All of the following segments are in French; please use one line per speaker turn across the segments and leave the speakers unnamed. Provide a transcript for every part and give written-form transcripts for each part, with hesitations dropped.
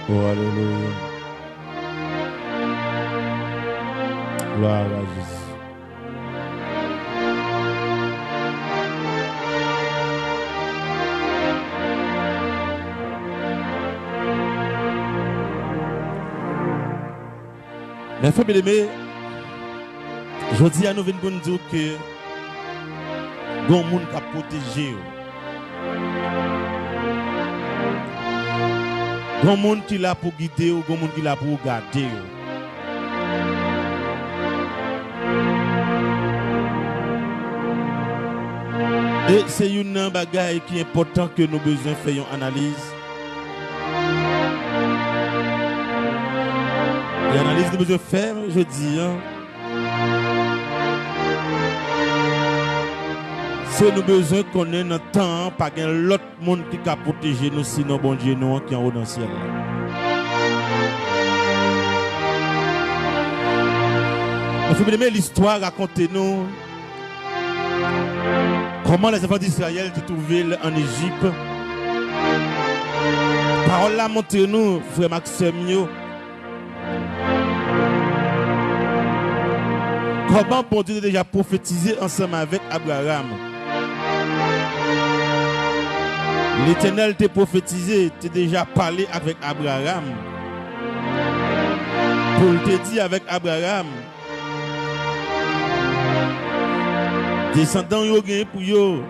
Oh, alléluia. Gloire à Jésus. Mes frères bien-aimés, je dis à nous venir pour nous dire que il y a un monde qui a protégé. Il y a un monde qui l'a pour guider, il y a un monde qui l'a pour garder. Et c'est une bagaille qui est important que nous besoin faire une analyse. L'analyse que nous besoin faire, je dis, c'est nous besoin qu'on ait notre temps, pas qu'un l'autre monde qui a protégé nous, sinon bon Dieu nous qui est en haut dans le ciel. Il faut bien l'histoire raconter nous comment les enfants d'Israël se trouvaient en Égypte. Parole là montre nous, frère Maxime, comment bon Dieu a déjà prophétisé ensemble avec Abraham. L'Éternel t'a prophétisé, t'a déjà parlé avec Abraham. Pour te dire avec Abraham, descendants yo gagne pour yo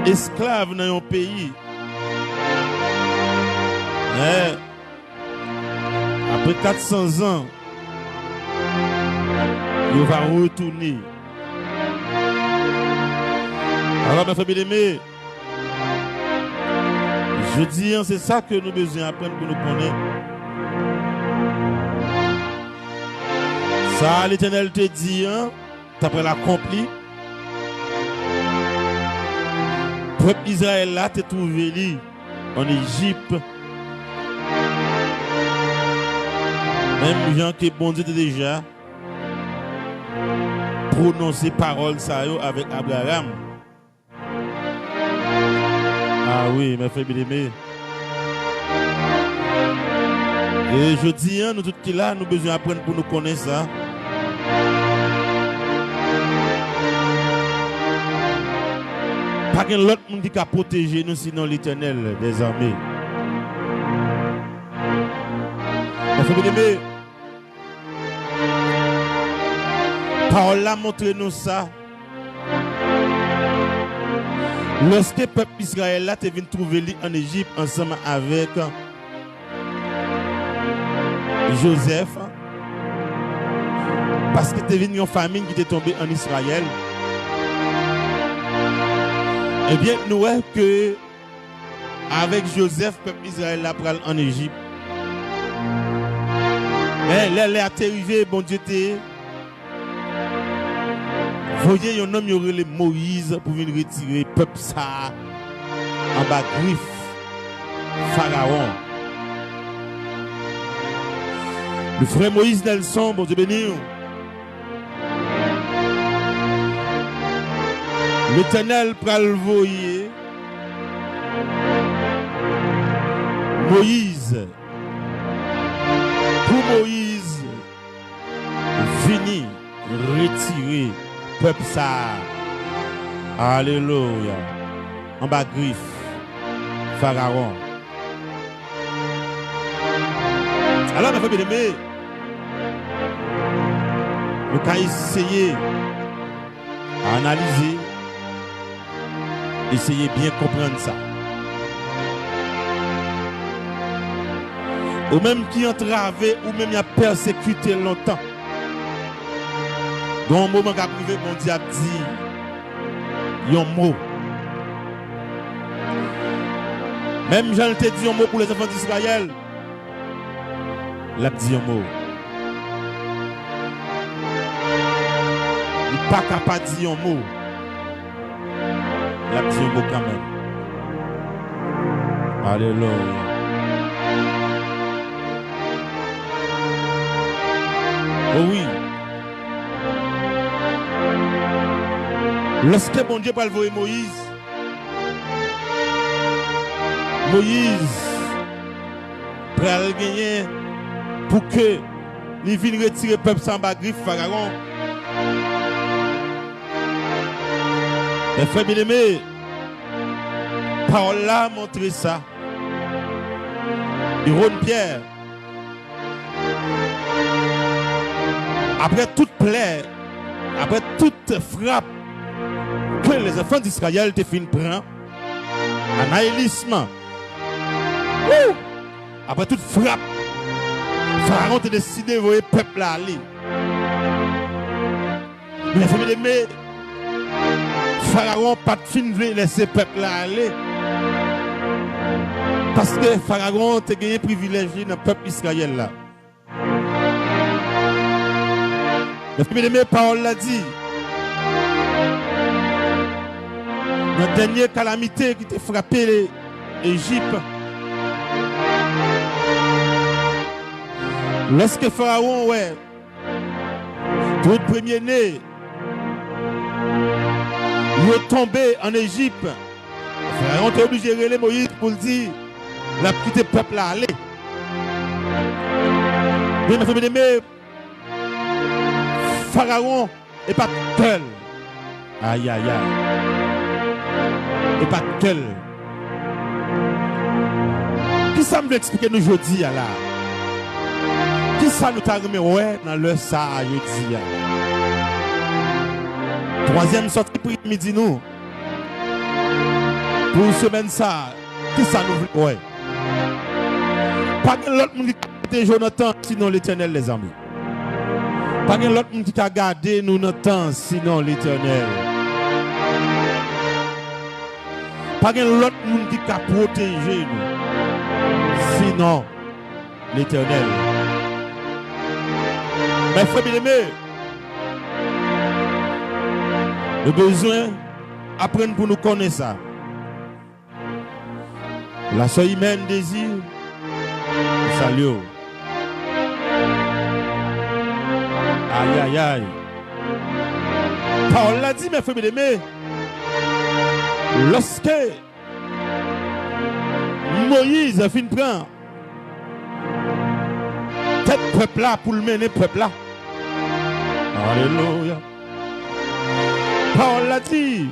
esclaves dans un pays. Après 400 ans, il va retourner. Alors, mes frères bien-aimés, je dis, c'est ça que nous besoin apprendre pour nous connaître. Ça, l'Éternel te dit, tu as l'accompli. Le peuple Israël là, te trouvé en Égypte. Même gens qui bon Dieu déjà prononcé parole ça avec Abraham. Ah oui, mes frères bien-aimés. Et je dis, nous tous qui là, nous besoin apprendre pour nous connaître ça. Pas qu'un autre monde qui a protégé nous, sinon l'Éternel des armées. Mes frères bien-aimés, parole là montre nous ça. Lorsque le peuple Israël là est venu trouver en Égypte ensemble avec Joseph, parce que était venu une famine qui était tombée en Israël. Eh bien, nous voyons que avec Joseph, le peuple Israël là pral en Égypte. Mais là, il est arrivé, bon Dieu t'es. Voyez un homme qui est Moïse pour venir retirer le peuple ça en bas griffe Pharaon. Le frère Moïse Nelson, bon Dieu béni. L'Éternel pral voyer Moïse. Pour Moïse, fini, retirer peuple ça. Alléluia. En bas griffe Pharaon. Alors, mes frères bien-aimés, nous allons essayer à analyser, essayer bien comprendre ça. Ou même qui entravé, ou même qui a persécuté longtemps. Dans un moment qui a privé, mon Dieu a dit un mot. Même Jean te dit un mot pour les enfants d'Israël. Il a dit un mot. Il n'est pas capable de dire un mot. Il a dit un mot quand même. Alléluia. Oh oui. Lorsque bon Dieu va envoyer Moïse prêt à gagner pour que les viennent retirer le peuple sans griffe Pharaon. Mes frères bien-aimés, parole là montre ça. Ron Pierre, après toute plaie, après toute frappe que les enfants d'Israël te fin prendre, annihilisme, après toute frappe, Pharaon a décidé de voir le peuple aller. Mais Pharaon n'a pas de fin de laisser le peuple aller. Parce que Pharaon a gagné privilégié dans le peuple Israël là. Mais mes paroles l'a dit. Dans la dernière calamité qui t'a frappé l'Égypte, lorsque Pharaon, tout premier-né, il est tombé en Égypte, Pharaon était obligé de relayer Moïse pour le dire, la petite peuple à aller. Mais Pharaon n'est pas tel. Aïe, aïe, aïe. Et pas tel. Qui ça me veut expliquer nous aujourd'hui là? Qui ça nous t'a remis dans le ça jeudi? Troisième sortie pour midi nous. Pour semaine ça, qui ça nous veut? Pas que l'autre monde qui a Jonathan sinon l'Éternel les amis. Pas que l'autre monde qui a gardé nous notre temps sinon l'Éternel. Pas que l'autre monde qui a protégé nous sinon l'Éternel. Mes frères bien-aimés, le besoin apprendre pour nous connaître ça. La soeur humaine désire. Salut. Aïe, aïe, aïe. Paul l'a dit, mes frères bien-aimés, lorsque Moïse a fini de prendre tête peuple là pour le mener peuple là. Alléluia. Paul l'a dit.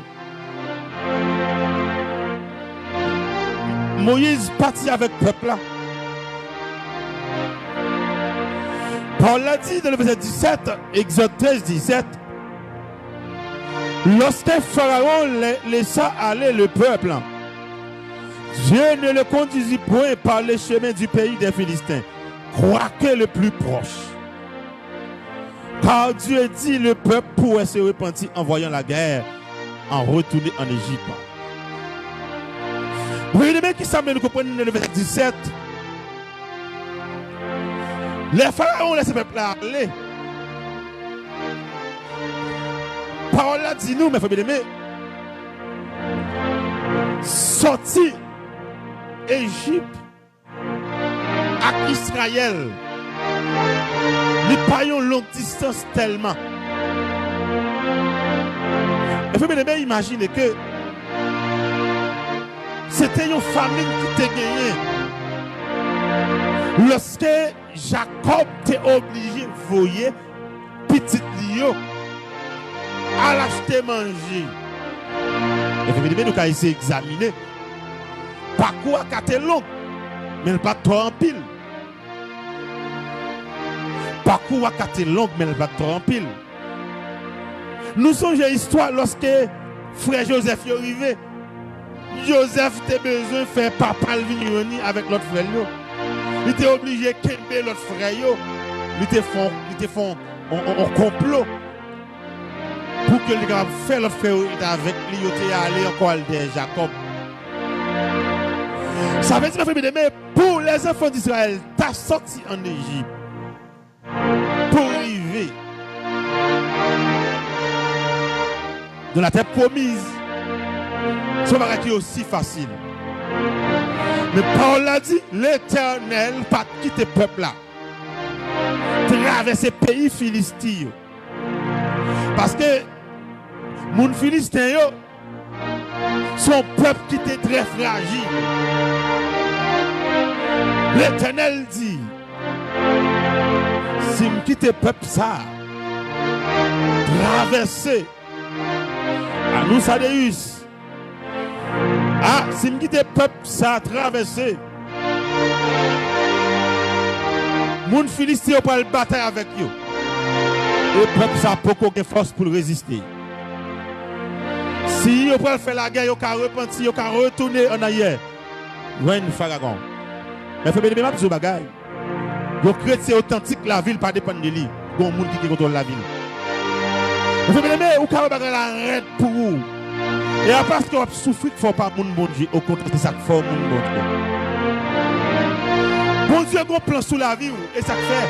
Moïse partit avec le peuple là. Paul l'a dit dans le verset 17, Exode 13, 17. Lorsque Pharaon laissa aller le peuple, Dieu ne le conduisit point par les chemins du pays des Philistins, quoique le plus proche. Car Dieu dit le peuple pourrait se repentir en voyant la guerre, en retourner en Égypte. Vous voyez qui semble nous comprendre dans le verset 17. Les pharaons laissent le peuple aller. Parole là dit nous, mes frères bien-aimés, sorti Égypte à Israël, nous pas une longue distance tellement. Mes frères bien-aimés, imaginez que c'était une famine qui t'a gagné. Lorsque Jacob t'est obligé de voyer petit lion à l'acheter manger. Et nous avons essayé d'examiner. Parcours a été long, mais il pas trop en pile. Parcours a été long, mais il pas trop en pile. Nous songeons l'histoire lorsque frère Joseph est arrivé. Joseph a besoin de faire papa le avec l'autre frère. Il était obligé de quitter l'autre frère. Il était fait un complot pour que les gars fassent l'autre frère avec lui. Il était allé encore à Jacob. Ça veut dire, mais pour les enfants d'Israël, tu as sorti en Égypte pour arriver dans la terre promise. Ce n'est pas aussi facile. Mais Paul a dit, l'Éternel n'a pas quitté le peuple là. Traverser le pays philistin. Parce que les Philistins sont un peuple qui était très fragile. L'Éternel dit, si je quitte le peuple ça, traverser à nous Sadeus, si je quitte le peuple ça, traverser, moun Philistin pour le bataille avec eux. Le peuple ça pas de force pour résister. Si vous pouvez faire la guerre, vous pouvez repentir, vous pouvez retourner en arrière. Loin de Pharaon. Mais il faut bien dire que bagaille. Vos chrétiens authentiques, la ville, pas dépend de lui. Il y a un monde qui contrôle la ville. Il faut bien dire que vous pouvez l'arrêter pour vous. Et parce que vous souffrez, il ne faut pas mon bon Dieu. Au contraire, c'est ça qu'il faut mon bon Dieu. Bon Dieu a un plan sous la vie et ça fait.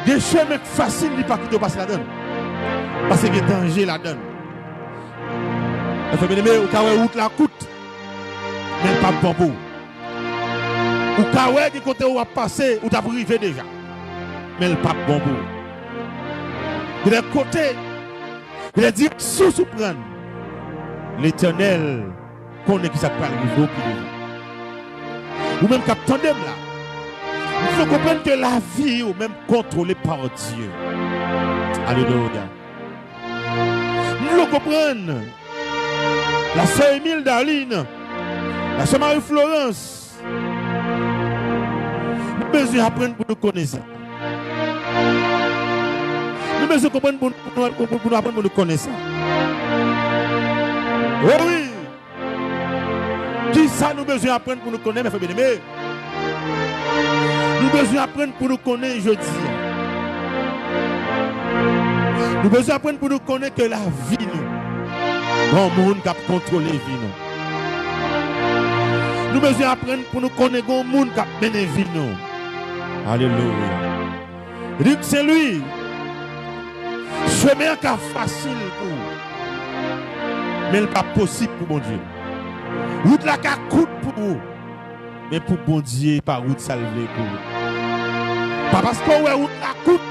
Des chemins faciles, il ne pas quitter passer la donne. Parce qu'il y a danger la donne. Il faut bien dire que vous route la coûte. Mais pas bon pour. Ou quand du côté où vous passé, ou vous arrivé déjà. Mais le pas bon pour. De l'autre côté, il a dit sous prendre. L'Éternel connaît qui ça peut arriver. Ou même quand vous là. Il faut comprendre que la vie est même contrôlée par Dieu. Alléluia. Il faut comprendre. La sœur Émile Darline, la sœur Marie-Florence, nous avons besoin d'apprendre pour nous connaître ça. Nous avons besoin d'apprendre pour nous connaître ça. Oh oui! Qui ça nous besoin d'apprendre pour nous connaître, mes frères bien-aimés? Nous avons besoin d'apprendre pour nous connaître jeudi. Nous avons besoin d'apprendre pour nous connaître que la vie, nous, bon monde qui a contrôlé la vie, nous. Nous avons besoin d'apprendre pour nous connaître le monde qui a mené la vie, nous. Alléluia. Il dit que c'est lui. Chemin qui est facile pour vous. Mais il n'est pas possible pour mon Dieu. Route la qui coûte pour vous. Mais pour bon Dieu, par route salvé pour vous. Pas parce qu'on a route la coûte.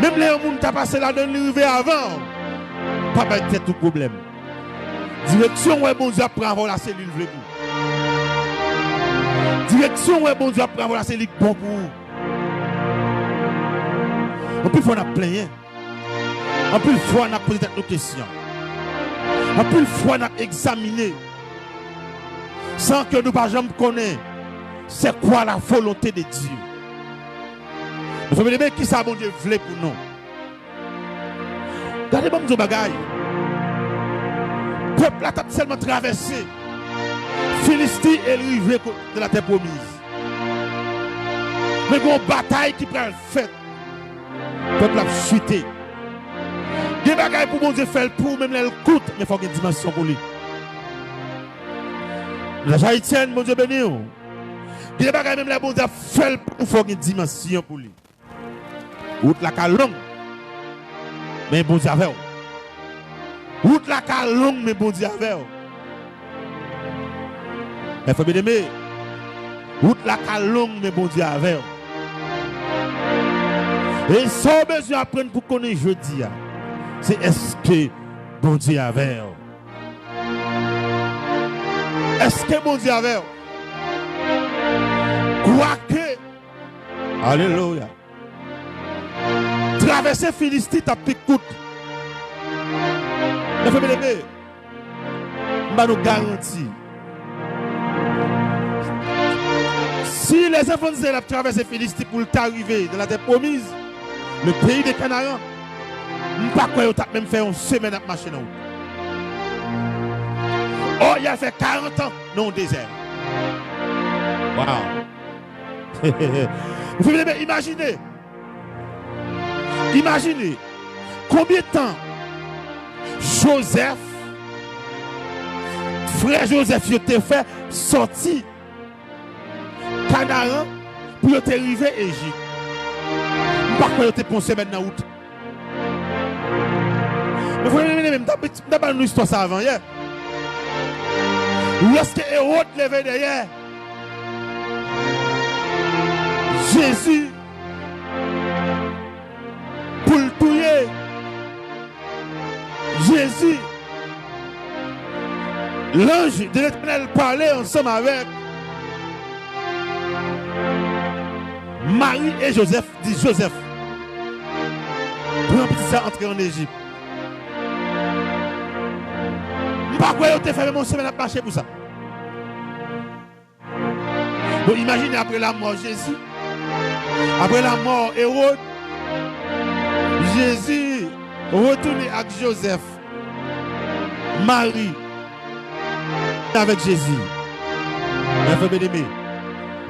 Même les gens qui ont passé là dans l'arrivée avant. Pas de tout problème. Direction où bon Dieu prend avoir la cellule pour vous. Direction où bon Dieu prend avoir la cellule bon pour vous. En plus, on a plein. En plus, on a posé nos questions. En plus, on a examiné. Sans que nous ne jamais connaître c'est quoi la volonté de Dieu. Il faut me dire qui ça bon Dieu voulait pour nous. Regardez-moi nos bagailles. Le peuple a seulement traversé. Philistie est arrivé de la terre promise. Mais il y a une bataille qui prend le fait. Le peuple a chuté. Des bagailles pour mon Dieu faire pour même les coûte, mais il faut qu'il y ait une dimension pour lui. La Haïtienne, mon Dieu béni. Des bagailles même les bon Dieu faire pour il faut qu'il y ait une dimension pour lui. Route la ca longue, mais bon Dieu avec. Route la ca longue, mais bon Dieu avec. Il faut bien aimer. Route la ca longue, mais bon Dieu avec. Et sans besoin d'apprendre pour connaître jeudi, c'est est-ce que bon Dieu avec. Est-ce que bon Dieu avec? Quoique, alléluia. Traverser Philistie, t'as pris coûte. Mais faut bien aimer. On nous garantit. Si les enfants d'Israël traversé Philistie pour t'arriver dans la terre promise, le pays des Canaan, je ne sais pas quoi ils ont même fait une semaine à marcher dans la route. Oh, il a fait 40 ans dans le désert. Wow. Vous pouvez imaginer. Imaginez combien de temps Joseph, frère Joseph, il a fait sortir Canaan pour arriver à Égypte. Par quoi il a pensé maintenant en route. Mais vous voyez, même dans une histoire ça avant hier. Lorsque Hérode levait derrière, Jésus, pour le tuer, Jésus, l'ange de l'Éternel parlait ensemble avec Marie et Joseph, dit Joseph, prends petit ça entrer en Égypte. Je ne sais pas quoi tu fait mon semaine à marcher pour ça. Donc imaginez après la mort de Jésus, après la mort Hérode, Jésus retourné avec Joseph, Marie, avec Jésus. Mais frère bien-aimé,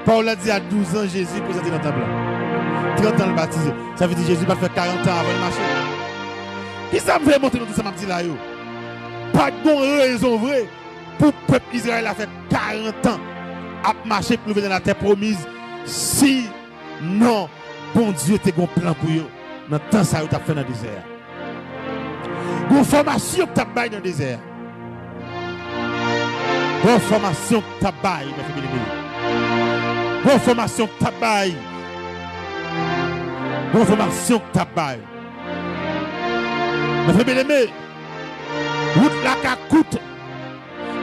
Paul a dit à 12 ans, Jésus présenté dans le temple. 30 ans le baptisé. Ça veut dire Jésus va faire 40 ans avant le marché. Qui ça me fait montrer tout ça, m'a dit là? Pas de bonne raison vraie pour le peuple Israël a fait 40 ans à marcher pour venir dans la terre promise. Si non, bon Dieu était un plan pour eux. Dans le temps, ça a fait dans le désert. Une formation que tu as baillé dans le désert. Une formation que tu as baillé, mes frères bien-aimés. Une formation que tu as baillé. Une formation que tu as baillé. Mes frères bien-aimés, route la ka coûte.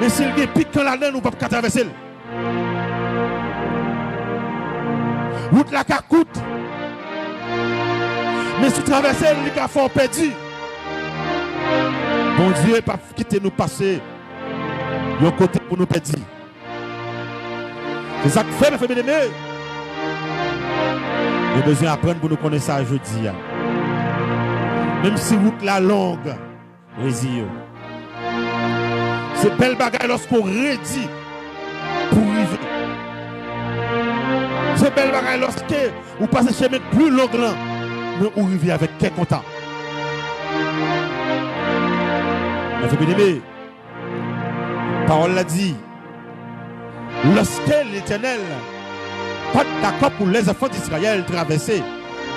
Mais s'il y a pique dans la laine, nous ne pouvons pas traverser. Route la ka coûte. Mais si tu traverses, il y a fort perdu. Bon Dieu n'a pas quitté nous passer. Il y a un côté pour nous perdre. C'est ça que fait, mes frères bien-aimés. Il y a besoin d'apprendre pour nous connaître ça aujourd'hui. Même si route la longue, résille. C'est belle bagaille lorsqu'on redit pour vivre. C'est belle bagaille lorsque vous passez chemin plus long, mais vous vivez avec quel content. Mes frères bien-aimés, parole l'a dit, lorsque l'Éternel pas d'accord pour les enfants d'Israël traverser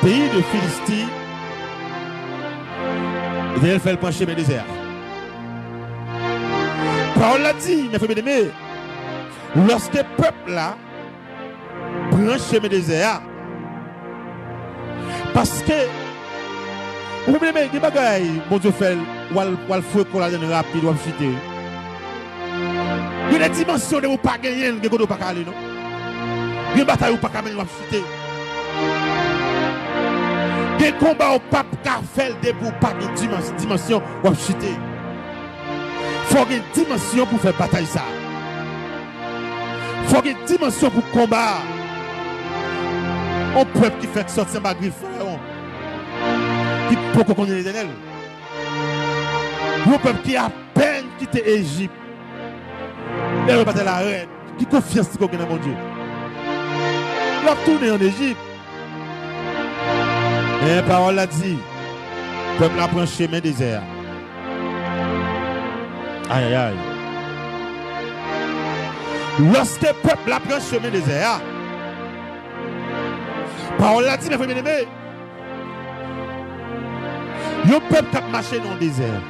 le pays de Philistie, l'Éternel fait le pencher mes déserts. Parole l'a dit, mes frères bien-aimés, lorsque le peuple là prend le chemin désert, parce que vous voulez des bagailles, mon Dieu fait, ou le feu qu'on a donné rapide, ou le chuter. Il y a des dimensions de vous pas gagner, de vous pas aller, non? Il y a des batailles où pas gagner, ou chuter. Il y a des combats où pas faire debout, pas de dimension, ou chuter. Il faut une dimension pour faire bataille ça. Il faut une dimension pour combattre. Un peuple qui fait sortir ma griffe, qui peut connaître l'Éternel. Un peuple qui a peine quitté l'Égypte. Et le battre la reine, qui confiance qu'on a mon Dieu. Il a tourné en Égypte. Et la parole a dit, le peuple a pris un chemin désert. Aïe aïe aïe. Lorsque le peuple a pris un chemin désert, parole a dit, mes frères bien-aimés, le peuple qui a marché dans le désert.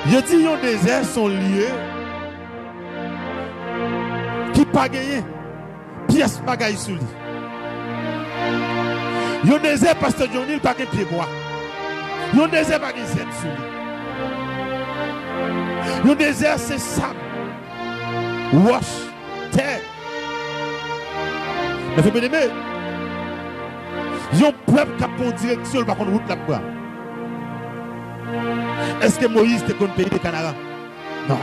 Je dis que les déserts sont liés qui pas gagné, pièce pas gagné sous lui. Le désert, pasteur Johnny, il pas gagné pied droit. Le désert pas gagné zèbre sous lui. Le désert, c'est sable, roche, terre. Mais vous bien-aimés, il y a un peuple qui a pour direction, par contre, route là-bas. Est-ce que Moïse te connaît le pays de Canara? Non.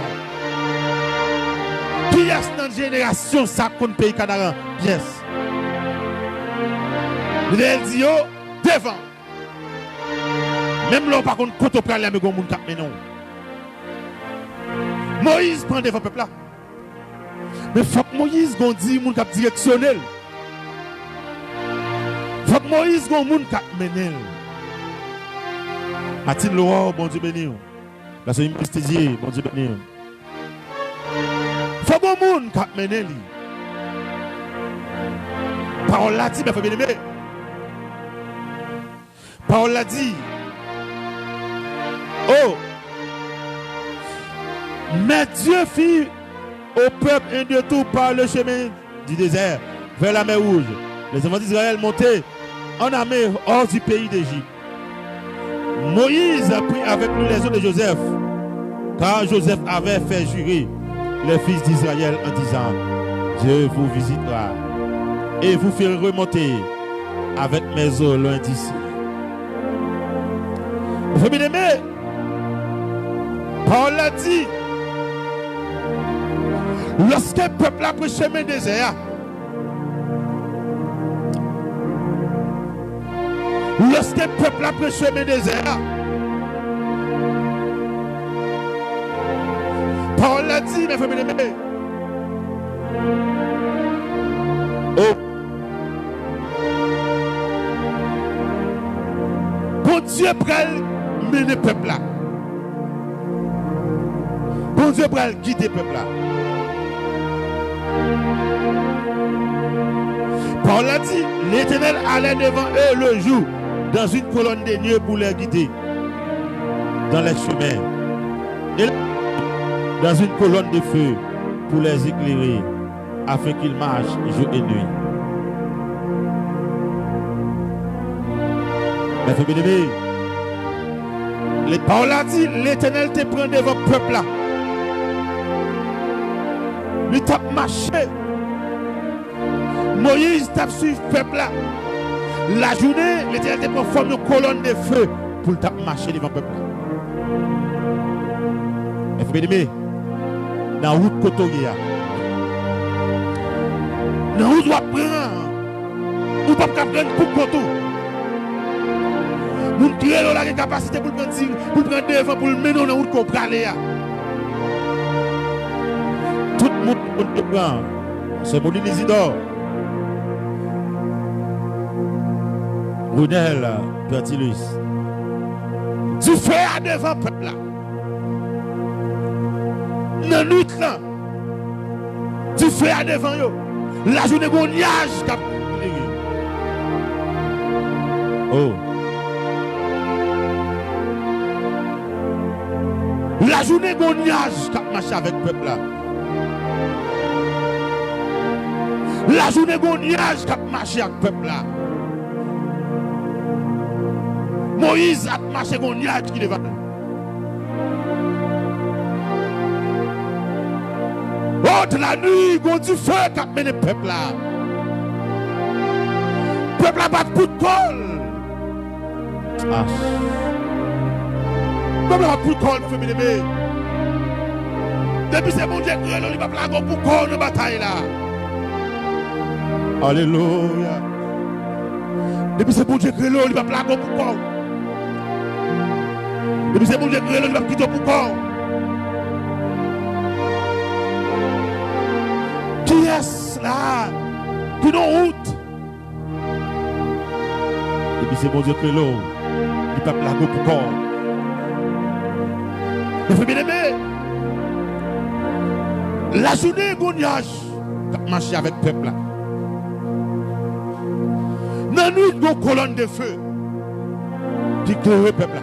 Qui est dans la génération ça connaît le pays de Canara? Yes. Il dit, devant. Même là, par contre, quand on prend les amigos, mais non. Moïse prend devant le peuple là. Mais il faut que Moïse dit que cap directionnel. Il faut que Moïse dit menel. Mathilde Laurent, bon Dieu béni. La soeur Mystidier, bon Dieu béni. Il faut que monde cap menel. Parole l'a dit, mes frères bien-aimés. Parole l'a dit. Oh! Mais Dieu fit au peuple un détour par le chemin du désert vers la mer Rouge. Les enfants d'Israël montaient en armée hors du pays d'Égypte. Moïse a pris avec lui les os de Joseph, car Joseph avait fait jurer les fils d'Israël en disant, Dieu vous visitera et vous ferez remonter avec mes eaux loin d'ici. Vous bien aimé, Paul a dit, lorsque le peuple a pris chemin désert, lorsque le peuple a pris chemin désert, Paul a dit, mes frères bien-aimés, oh, bon Dieu pour mener le peuple là. Bon Dieu pour guider le peuple là. Paul a dit, l'Éternel allait devant eux le jour dans une colonne de nuée pour les guider dans les chemins. Et dans une colonne de feu pour les éclairer afin qu'ils marchent jour et nuit. Mes frères bien-aimés, Paul a dit, l'Éternel te prend devant le peuple là. Il t'a marché. Moïse t'a suivi le peuple là. La journée, l'Éternel te prend forme de colonne de feu pour t'a marcher devant le peuple là. Mes frères bien-aimés, dans la route Kotoria, dans la route ou pas prendre pour Koto. Nous créons la capacité pour prendre devant, pour le mener dans la route qu'on prend. Tout le monde peut prendre. C'est mon Isidore. Brunel, Bertilus. Tu fais à devant le peuple là. Dans la nuit là, tu fais à devant eux. La journée qu'on niage cap. Oh. La journée qu'on niage cap marche avec le peuple là. La journée qu'on niage cap marche avec le peuple là. Moïse a marché qu'on niage qui devant. Oh, la nuit, quand tu fais, tu as mené le peuple là. Le peuple a pas de coup de colle. Ah. Le peuple a pas de coup de colle, mon frère bien-aimé. Depuis c'est mon Dieu qui est là, il va pas de coup de colle dans la bataille là. Alléluia. Depuis c'est mon Dieu qui est là, il va pas de coup de colle. Depuis c'est mon Dieu qui est là, il va quitter pour colle. Qui est là? Qui nous route? Et puis c'est mon Dieu que l'eau, il ne peut pas pour corps. Mais frère bien-aimé, la journée gognage, tu marché avec le peuple là. Dans la nuit, une colonne de feu qui éclaire le peuple là.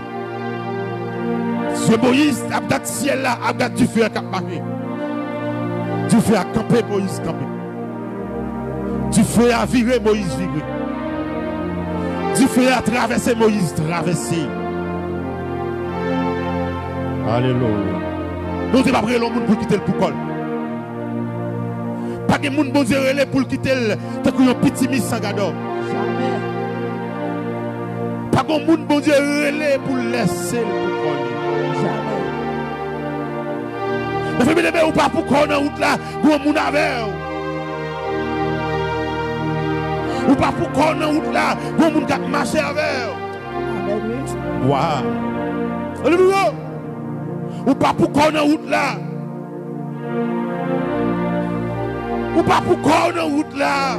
Ce Moïse, a le ciel là, a du feu à marcher. Tu fais à camper Moïse camper. Tu fais à virer Moïse virer. Tu fais à traverser Moïse traverser. Alléluia. Nous ne sommes pas prêts pour quitter le poucol. Pas de monde bon Dieu pour quitter le petit mis sans gado. Jamais. Pas de monde bon Dieu pour laisser le poucol. Jamais. Mais fais bien ou pas pour qu'on ait route là, pour mon avec. Ou pas pour qu'on ait route là, pour mon gars marcher avec. Waouh. Alléluia. Ou pas pour qu'on ait route là. Ou pas pour qu'on ait route là.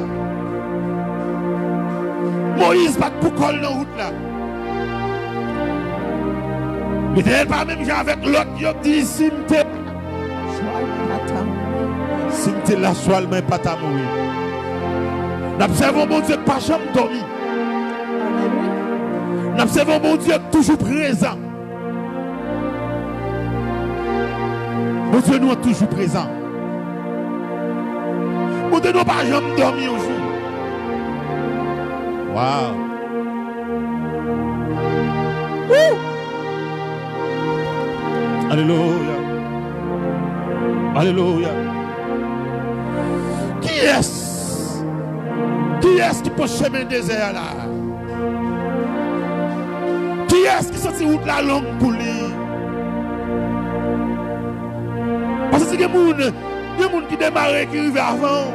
Moïse pas pour qu'on ait route là. Mais t'es pas même avec l'autre qui dit simte. Si tu es là, sois le même pas ta mourir. N'observons mon Dieu pas jamais dormi. N'observons mon Dieu toujours présent. Mon Dieu nous est toujours présent. Mon Dieu nous pas jamais dormi au jour. Waouh. Alléluia. Alléluia. Qui est-ce est-ce qui peut chemin désert là? Qui est-ce qui sortit route la longue pour lui? Parce que il y a des gens qui démarrent qui arrivent avant.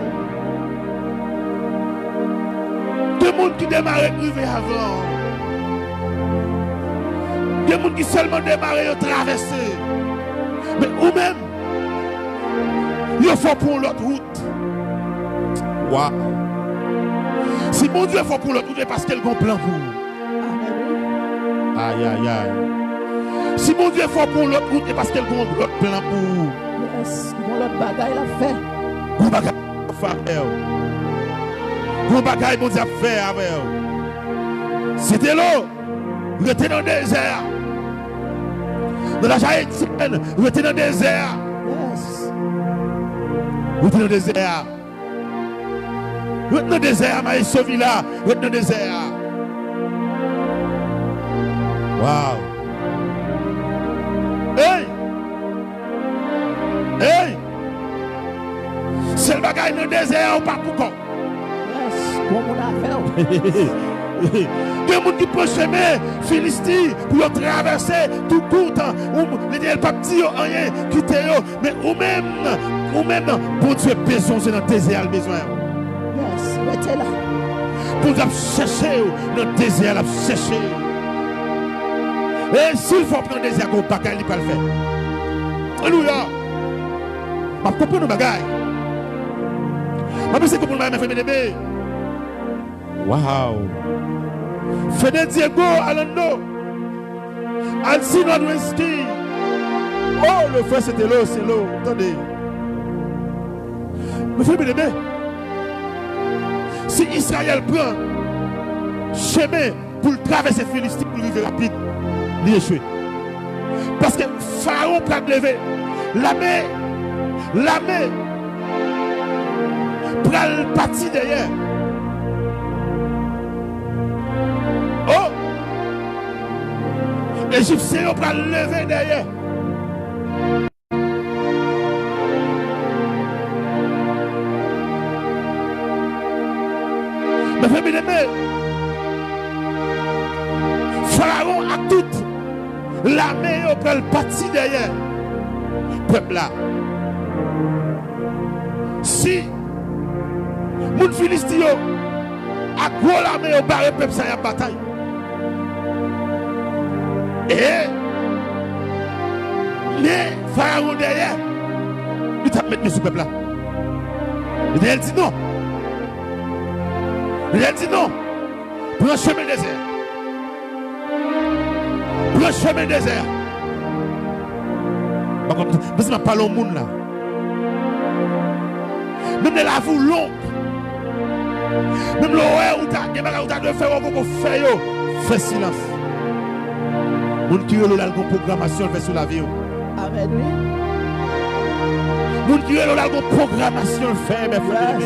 Des gens qui démarrent qui arrivent avant. Des gens qui seulement démarrent et traversent. Mais ou même, il faut pour l'autre route. Waouh! Si mon Dieu faut pour l'autre route, c'est parce qu'elle a un plan pour vous. Aïe, aïe, aïe. Si mon Dieu faut pour l'autre route, c'est parce qu'elle a un autre plan pour vous.
Yes, l'autre bagaille l'a fait.
Bon bagaille l'a fait. Bon bagaille, mon Dieu a fait avec vous. C'était l'eau. Vous étiez dans le désert. Dans la Haïtienne, vous étiez dans le désert.
Yes.
Vous étiez dans le désert. Vous êtes dans le désert, ma sauvé là. Vous êtes dans le désert. Waouh. Hey! Hey! C'est le bagage dans le désert ou pas pour quoi?
Yes, bon mon affaire.
Il y a des gens qui peuvent chemin Philistie pour traverser tout court. Les gens ne peuvent pas dire rien, quitter eux. Mais ou même, pour Dieu, besoin, c'est dans le désert, le besoin.
Yes, mettez là.
Pour Dieu, chercher dans le désert, chercher. Et s'il faut prendre le désert, qu'on ne peut pas le faire. Alléluia. Je comprends le bagage. Je sais comprendre le bagage, waouh. Fede Diego Alando. Alcino Adwinski. Oh, le frère, c'était l'eau, c'est l'eau. Attendez. Mais frère bien-aimé, si Israël prend chemin pour traverser Philistie pour arriver rapide, il échoue. Parce que Pharaon peut lever la main pour le parti derrière. Oh! Égyptiens pour le lever derrière. Mais frère bien-aimé, Pharaon a toute l'armée pour le parti derrière. Peuple là. Si moun Philistio a gros l'armée au barré peuple ça y a bataille. Mais Pharaon derrière, il t'a mis ce peuple là. Il dit non. Il dit non. Prends le chemin désert. Prends le chemin désert. Mais c'est pas le monde là. Même la vous longue. Même l'horaire où tu as de faire, fais silence. Moun qui est là, la programmation fait sur la vie.
Amen, oui.
Moun qui est là, la programmation fait, mes frères.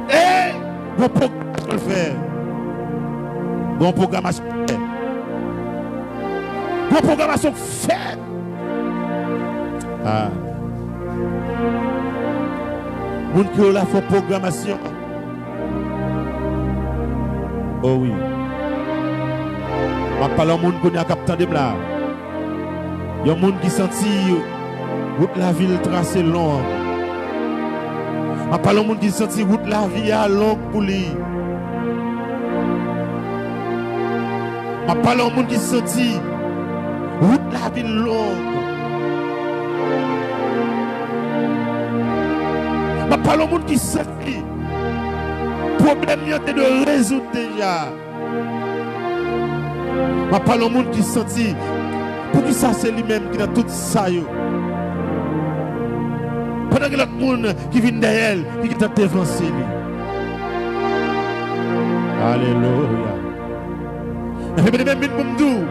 Et bon programmation fait. Bon programmation fait. Bon programmation fait. Ah. Moun qui est là, faut programmation. Oh oui. Je parle au monde qui a capté de là. Il y a un monde qui sentit route la ville tracée long. Je parle au monde qui sentit route la vie à longue pour lui. Je parle au monde qui sentit route la ville longue. Je parle au monde qui sentit problème de résoudre déjà. Je parle au monde qui sentit pour qui ça c'est lui-même qui a tout ça. Pendant que l'autre monde qui vient derrière qui t'a dévancé lui. Alléluia. Mais même pour me dire